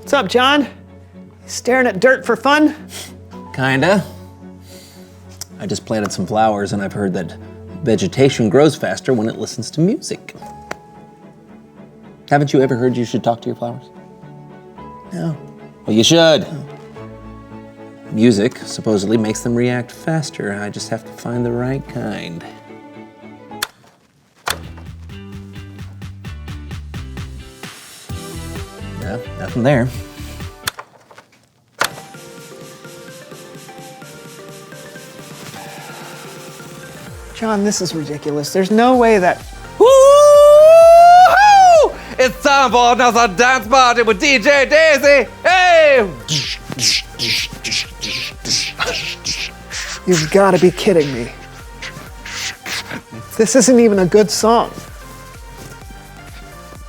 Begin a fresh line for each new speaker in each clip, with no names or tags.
What's up, John? Staring at dirt for fun?
Kinda. I just planted some flowers and I've heard that vegetation grows faster when it listens to music. Haven't you ever heard you should talk to your flowers?
No.
Well, you should. Music supposedly makes them react faster. I just have to find the right kind. No, nothing there.
John, this is ridiculous. There's no way that...
Woo-hoo! It's time for another dance party with DJ Daisy. Hey!
You've got to be kidding me. This isn't even a good song.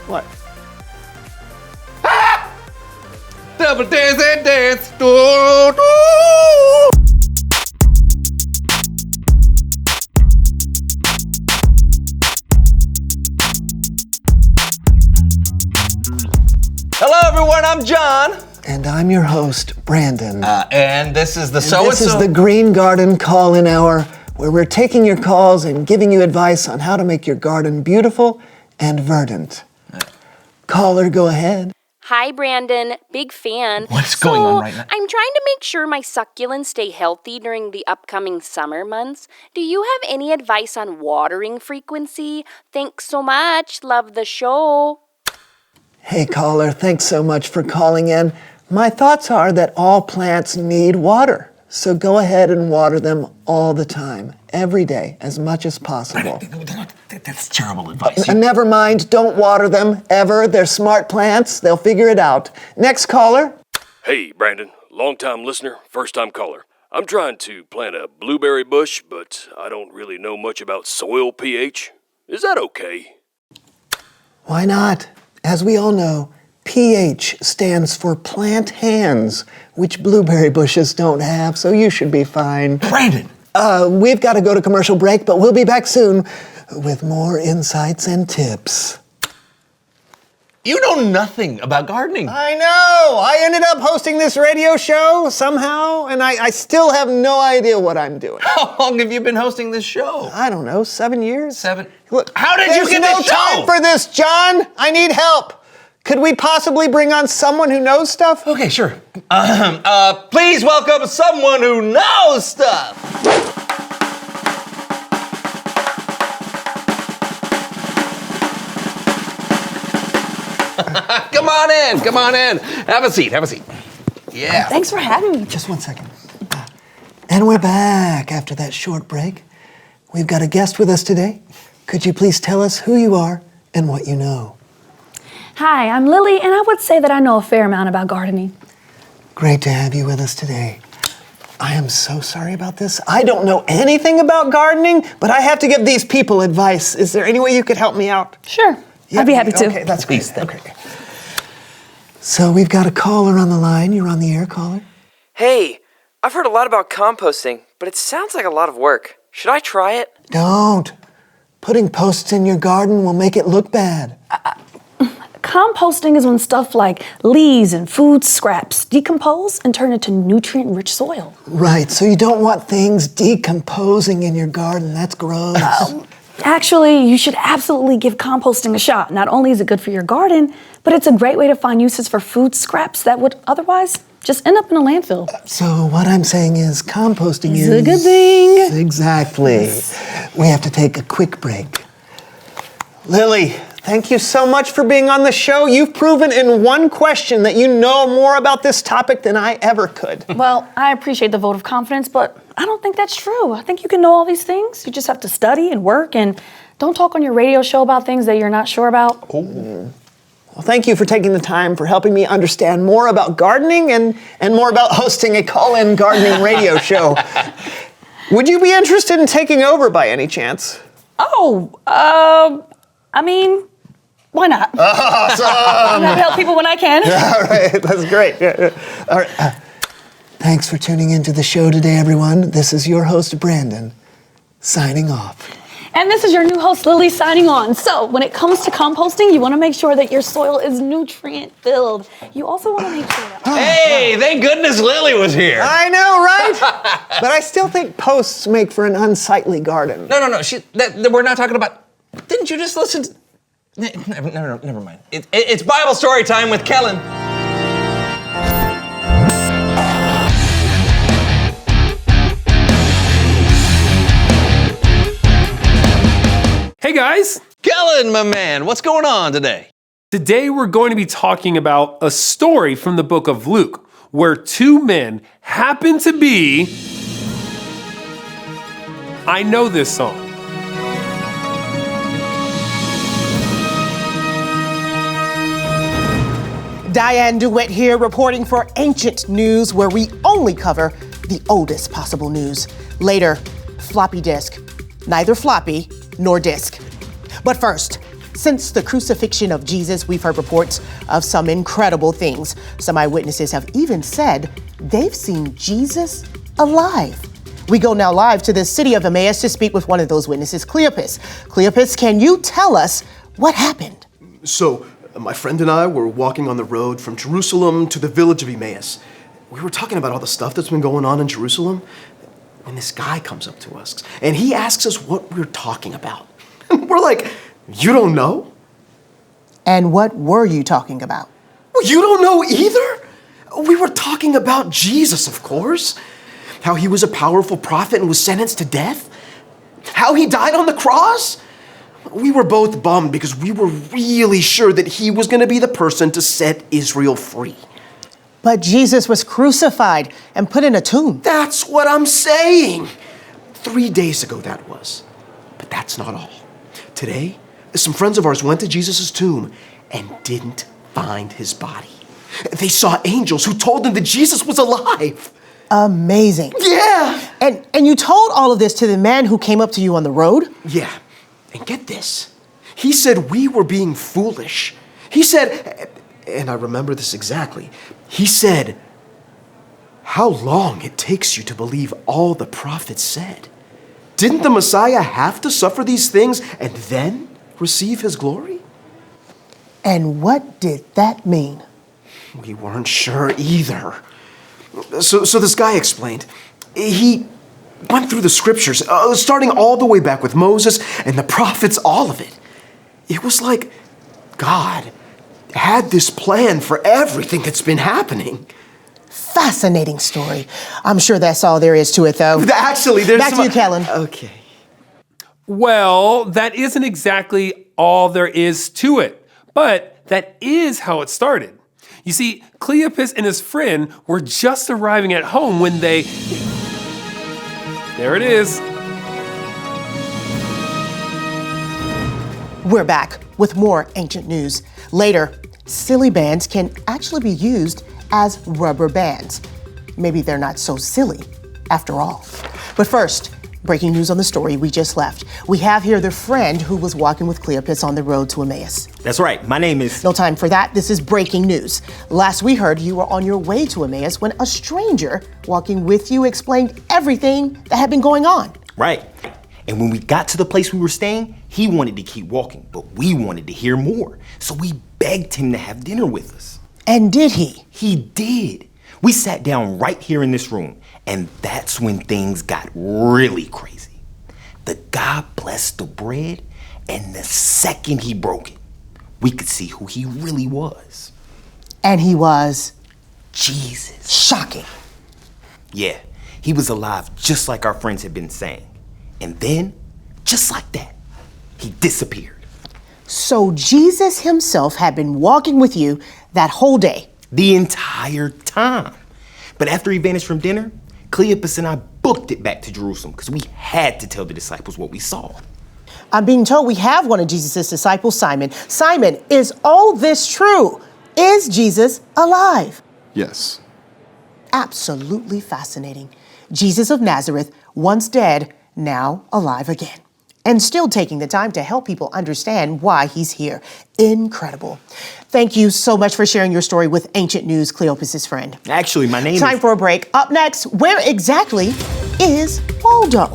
What?
Double Daisy dance. Do, do. Hello, everyone. I'm John.
And I'm your host, Brandon.
And this is the
This is the Green Garden Call-In Hour, where we're taking your calls and giving you advice on how to make your garden beautiful and verdant. Caller, go ahead.
Hi, Brandon. Big fan.
What's going on right now?
I'm trying to make sure my succulents stay healthy during the upcoming summer months. Do you have any advice on watering frequency? Thanks so much. Love the show.
Hey, caller, thanks so much for calling in. My thoughts are that all plants need water, so go ahead and water them all the time, every day, as much as possible.
That's terrible advice.
Never mind, don't water them, ever. They're smart plants. They'll figure it out. Next caller.
Hey, Brandon, long-time listener, first-time caller. I'm trying to plant a blueberry bush, but I don't really know much about soil pH. Is that okay?
Why not? As we all know, pH stands for plant hands, which blueberry bushes don't have, so you should be fine.
Brandon!
We've got to go to commercial break, but we'll be back soon with more insights and tips.
You know nothing about gardening.
I know! I ended up hosting this radio show somehow, and I still have no idea what I'm doing.
How long have you been hosting this show?
I don't know, 7 years?
7.
Look,
How did you get
there's
this
no
show?
time for this, John! I need help! Could we possibly bring on someone who knows stuff?
Okay, sure.
Please welcome someone who knows stuff. Come on in. Have a seat. Yeah.
Thanks for having me.
Just 1 second. And we're back after that short break. We've got a guest with us today. Could you please tell us who you are and what you know?
Hi, I'm Lily, and I would say that I know a fair amount about gardening.
Great to have you with us today. I am so sorry about this. I don't know anything about gardening, but I have to give these people advice. Is there any way you could help me out?
Sure, I'd be happy to.
Okay, that's great. Okay. So we've got a caller on the line. You're on the air, caller.
Hey, I've heard a lot about composting, but it sounds like a lot of work. Should I try it?
Don't. Putting posts in your garden will make it look bad.
Composting is when stuff like leaves and food scraps decompose and turn into nutrient-rich soil.
Right, so you don't want things decomposing in your garden. That's gross.
Actually, you should absolutely give composting a shot. Not only is it good for your garden, but it's a great way to find uses for food scraps that would otherwise just end up in a landfill.
So what I'm saying is composting is...
a good thing.
Exactly. We have to take a quick break. Lily, thank you so much for being on the show. You've proven in one question that you know more about this topic than I ever could.
Well, I appreciate the vote of confidence, but I don't think that's true. I think you can know all these things. You just have to study and work, and don't talk on your radio show about things that you're not sure about.
Well, thank you for taking the time for helping me understand more about gardening and more about hosting a call-in gardening radio show. Would you be interested in taking over by any chance?
I mean, why not?
Awesome!
I'm happy to help people when I can.
All right, that's great. Yeah. All right. Thanks for tuning into the show today, everyone. This is your host, Brandon, signing off.
And this is your new host, Lily, signing on. So when it comes to composting, you want to make sure that your soil is nutrient-filled. You also want to make sure that...
Hey, thank goodness Lily was here.
I know, right? But I still think posts make for an unsightly garden.
No. We're not talking about. Didn't you just listen? Never mind. It's Bible story time with Kellen.
Hey guys!
Kellen, my man, what's going on today?
Today we're going to be talking about a story from the book of Luke, where two men happen to be... I know this song.
Diane DeWitt here, reporting for Ancient News, where we only cover the oldest possible news. Later, floppy disk. Neither floppy nor disk. But first, since the crucifixion of Jesus, we've heard reports of some incredible things. Some eyewitnesses have even said they've seen Jesus alive. We go now live to the city of Emmaus to speak with one of those witnesses, Cleopas. Cleopas, can you tell us what happened?
So, my friend and I were walking on the road from Jerusalem to the village of Emmaus. We were talking about all the stuff that's been going on in Jerusalem, when this guy comes up to us, and he asks us what we're talking about. We're like, you don't know?
And what were you talking about?
Well, you don't know either? We were talking about Jesus, of course. How he was a powerful prophet and was sentenced to death. How he died on the cross. We were both bummed because we were really sure that he was going to be the person to set Israel free.
But Jesus was crucified and put in a tomb.
That's what I'm saying. 3 days ago that was. But that's not all. Today, some friends of ours went to Jesus' tomb and didn't find his body. They saw angels who told them that Jesus was alive.
Amazing.
Yeah.
And you told all of this to the man who came up to you on the road?
Yeah. And get this. He said we were being foolish. He said, and I remember this exactly, he said, how long it takes you to believe all the prophets said. Didn't the Messiah have to suffer these things and then receive his glory?
And what did that mean?
We weren't sure either. So this guy explained. He went through the scriptures, starting all the way back with Moses and the prophets, all of it. It was like God had this plan for everything that's been happening.
Fascinating story. I'm sure that's all there is to it, though.
Actually, there's
Back to you, Kellen.
Okay.
Well, that isn't exactly all there is to it, but that is how it started. You see, Cleopas and his friend were just arriving at home when they... There it is.
We're back with more Ancient News. Later, silly bands can actually be used as rubber bands. Maybe they're not so silly after all. But first, breaking news on the story we just left. We have here the friend who was walking with Cleopas on the road to Emmaus.
That's right. My name is...
No time for that. This is breaking news. Last we heard, you were on your way to Emmaus when a stranger walking with you explained everything that had been going on.
Right. And when we got to the place we were staying, he wanted to keep walking, but we wanted to hear more. So we begged him to have dinner with us.
And did he?
He did. We sat down right here in this room, and that's when things got really crazy. The guy blessed the bread, and the second he broke it, we could see who he really was.
And he was?
Jesus.
Shocking.
Yeah, he was alive just like our friends had been saying. And then, just like that, he disappeared.
So Jesus himself had been walking with you that whole day?
The entire time. But after he vanished from dinner, Cleopas and I booked it back to Jerusalem because we had to tell the disciples what we saw.
I'm being told we have one of Jesus' disciples, Simon. Simon, is all this true? Is Jesus alive?
Yes.
Absolutely fascinating. Jesus of Nazareth, once dead, now alive again. And still taking the time to help people understand why he's here. Incredible. Thank you so much for sharing your story with Ancient News, Cleopas' friend.
Actually, my name is...
Time for a break. Up next, where exactly is Waldo?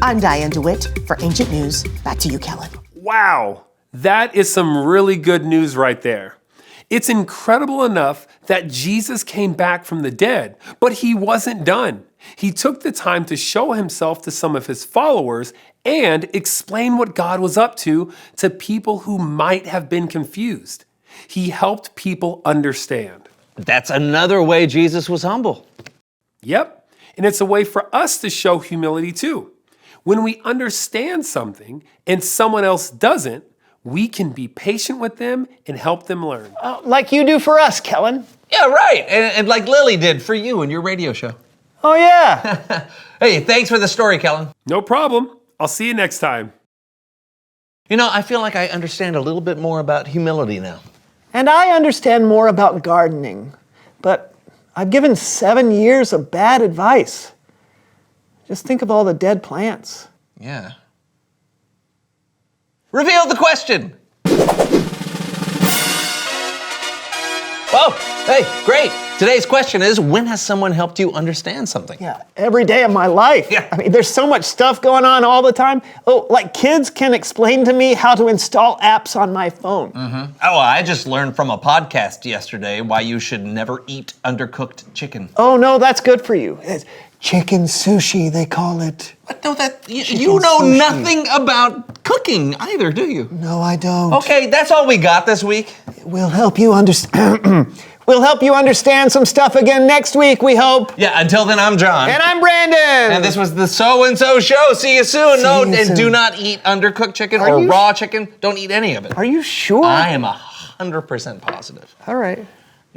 I'm Diane DeWitt for Ancient News. Back to you, Kellen.
Wow, that is some really good news right there. It's incredible enough that Jesus came back from the dead, but he wasn't done. He took the time to show himself to some of his followers and explain what God was up to people who might have been confused. He helped people understand.
That's another way Jesus was humble.
Yep, and it's a way for us to show humility too. When we understand something and someone else doesn't, we can be patient with them and help them learn.
Like you do for us, Kellen.
Yeah, right. And like Lily did for you in your radio show.
Oh, yeah.
Hey, thanks for the story, Kellen.
No problem. I'll see you next time.
You know, I feel like I understand a little bit more about humility now.
And I understand more about gardening, but I've given 7 years of bad advice. Just think of all the dead plants.
Yeah. Reveal the question. Whoa, hey, great. Today's question is, when has someone helped you understand something?
Yeah, every day of my life.
Yeah.
I mean, there's so much stuff going on all the time. Oh, like kids can explain to me how to install apps on my phone.
Mm-hmm. Oh, I just learned from a podcast yesterday why you should never eat undercooked chicken.
Oh, no, that's good for you. It's chicken sushi, they call it.
What? No, you know
sushi.
Nothing about cooking either, do you?
No, I don't.
Okay, that's all we got this week.
We'll help you understand. We'll help you understand some stuff again next week, we hope.
Yeah, until then, I'm John.
And I'm Brandon.
And this was the So-and-So Show. See you soon.
See you soon.
Do not eat undercooked chicken
Are
or
you
raw chicken. Don't eat any of it.
Are you sure?
I am 100% positive.
All right.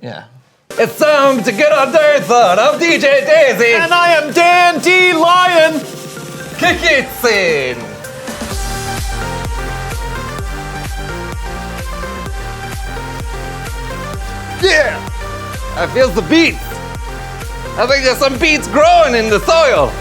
Yeah.
It's time to get our dirt on. I'm DJ Daisy.
And I am Dan D. Lion.
Kick it, scene. Yeah! I feel the beats. I think there's some beats growing in the soil.